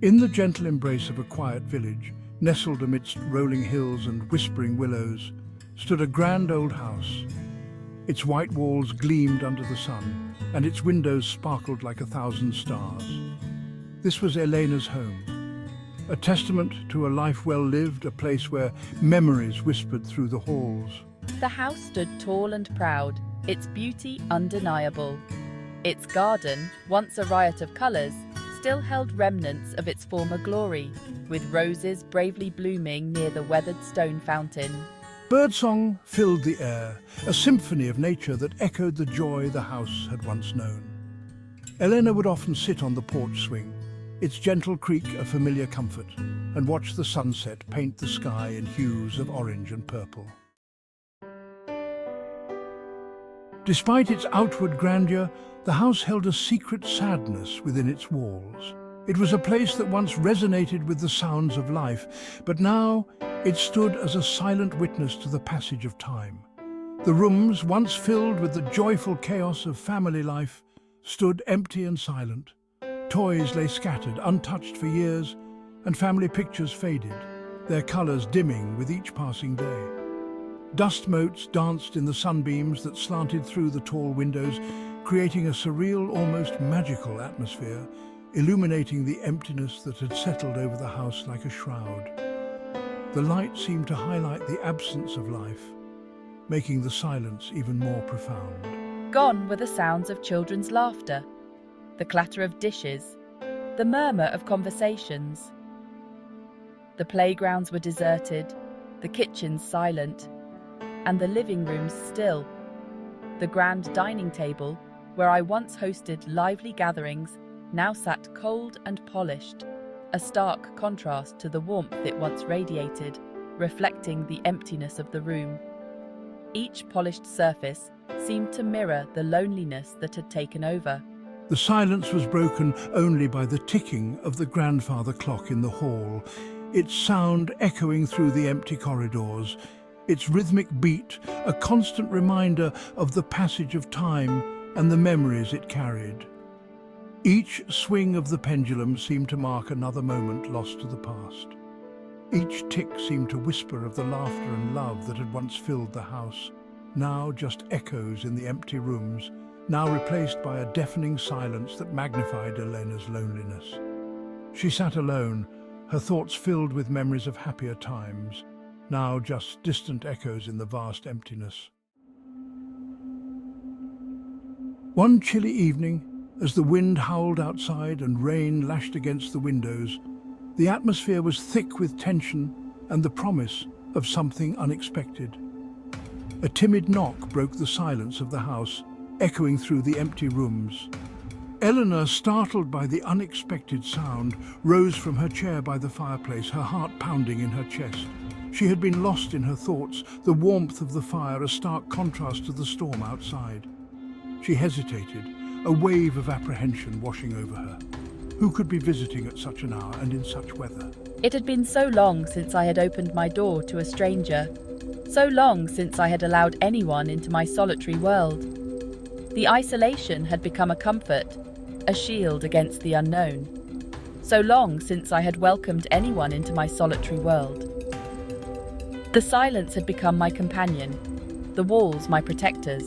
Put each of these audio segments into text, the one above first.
In the gentle embrace of a quiet village, nestled amidst rolling hills and whispering willows, stood a grand old house. Its white walls gleamed under the sun, and its windows sparkled like 1,000 stars. This was Elena's home, a testament to a life well lived, a place where memories whispered through the halls. The house stood tall and proud, its beauty undeniable. Its garden, once a riot of colours, still held remnants of its former glory, with roses bravely blooming near the weathered stone fountain. Birdsong filled the air, a symphony of nature that echoed the joy the house had once known. Elena would often sit on the porch swing, its gentle creak a familiar comfort, and watch the sunset paint the sky in hues of orange and purple. Despite its outward grandeur, the house held a secret sadness within its walls. It was a place that once resonated with the sounds of life, but now it stood as a silent witness to the passage of time. The rooms, once filled with the joyful chaos of family life, stood empty and silent. Toys lay scattered, untouched for years, and family pictures faded, their colours dimming with each passing day. Dust motes danced in the sunbeams that slanted through the tall windows, creating a surreal, almost magical atmosphere, illuminating the emptiness that had settled over the house like a shroud. The light seemed to highlight the absence of life, making the silence even more profound. Gone were the sounds of children's laughter, the clatter of dishes, the murmur of conversations. The playgrounds were deserted, the kitchens silent, and the living rooms still. The grand dining table, where I once hosted lively gatherings, now sat cold and polished, a stark contrast to the warmth it once radiated, reflecting the emptiness of the room. Each polished surface seemed to mirror the loneliness that had taken over. The silence was broken only by the ticking of the grandfather clock in the hall, its sound echoing through the empty corridors, its rhythmic beat a constant reminder of the passage of time and the memories it carried. Each swing of the pendulum seemed to mark another moment lost to the past. Each tick seemed to whisper of the laughter and love that had once filled the house, now just echoes in the empty rooms, now replaced by a deafening silence that magnified Elena's loneliness. She sat alone, her thoughts filled with memories of happier times, now just distant echoes in the vast emptiness. One chilly evening, as the wind howled outside and rain lashed against the windows, the atmosphere was thick with tension and the promise of something unexpected. A timid knock broke the silence of the house, echoing through the empty rooms. Eleanor, startled by the unexpected sound, rose from her chair by the fireplace, her heart pounding in her chest. She had been lost in her thoughts, the warmth of the fire a stark contrast to the storm outside. She hesitated, a wave of apprehension washing over her. Who could be visiting at such an hour and in such weather? It had been so long since I had opened my door to a stranger, so long since I had allowed anyone into my solitary world. The isolation had become a comfort, a shield against the unknown. So long since I had welcomed anyone into my solitary world. The silence had become my companion, the walls my protectors.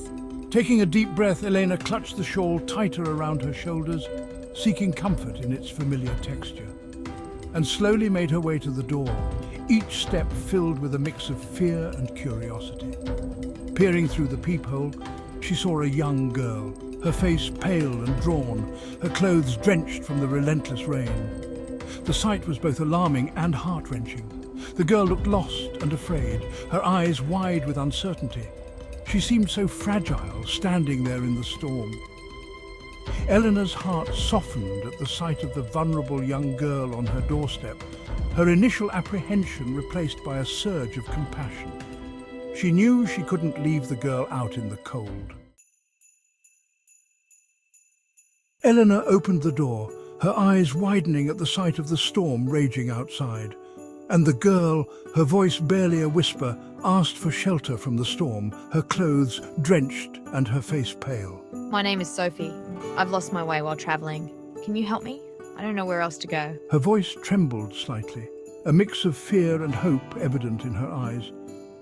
Taking a deep breath, Elena clutched the shawl tighter around her shoulders, seeking comfort in its familiar texture, and slowly made her way to the door, each step filled with a mix of fear and curiosity. Peering through the peephole, she saw a young girl, her face pale and drawn, her clothes drenched from the relentless rain. The sight was both alarming and heart-wrenching. The girl looked lost and afraid, her eyes wide with uncertainty. She seemed so fragile, standing there in the storm. Eleanor's heart softened at the sight of the vulnerable young girl on her doorstep, her initial apprehension replaced by a surge of compassion. She knew she couldn't leave the girl out in the cold. Eleanor opened the door, her eyes widening at the sight of the storm raging outside. And the girl, her voice barely a whisper, asked for shelter from the storm, her clothes drenched and her face pale. My name is Sophie. I've lost my way while travelling. Can you help me? I don't know where else to go. Her voice trembled slightly, a mix of fear and hope evident in her eyes.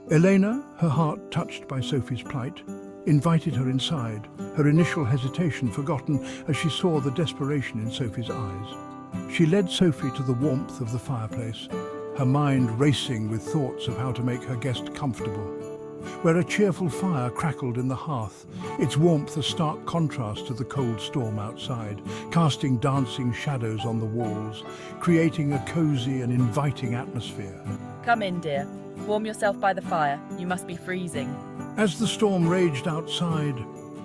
Elena, her heart touched by Sophie's plight, invited her inside, her initial hesitation forgotten as she saw the desperation in Sophie's eyes. She led Sophie to the warmth of the fireplace, her mind racing with thoughts of how to make her guest comfortable. Where a cheerful fire crackled in the hearth, its warmth a stark contrast to the cold storm outside, casting dancing shadows on the walls, creating a cozy and inviting atmosphere. Come in, dear. Warm yourself by the fire. You must be freezing. As the storm raged outside,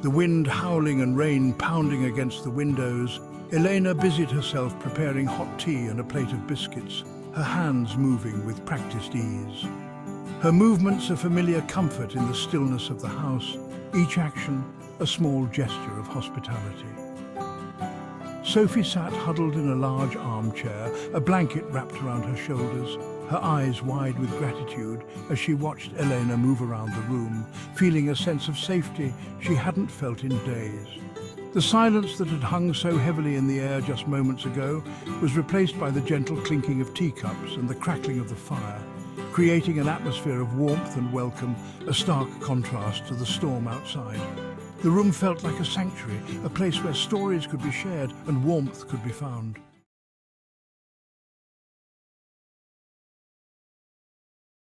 the wind howling and rain pounding against the windows, Elena busied herself preparing hot tea and a plate of biscuits, her hands moving with practiced ease. Her movements a familiar comfort in the stillness of the house, each action a small gesture of hospitality. Sophie sat huddled in a large armchair, a blanket wrapped around her shoulders, her eyes wide with gratitude as she watched Elena move around the room, feeling a sense of safety she hadn't felt in days. The silence that had hung so heavily in the air just moments ago was replaced by the gentle clinking of teacups and the crackling of the fire, creating an atmosphere of warmth and welcome, a stark contrast to the storm outside. The room felt like a sanctuary, a place where stories could be shared and warmth could be found.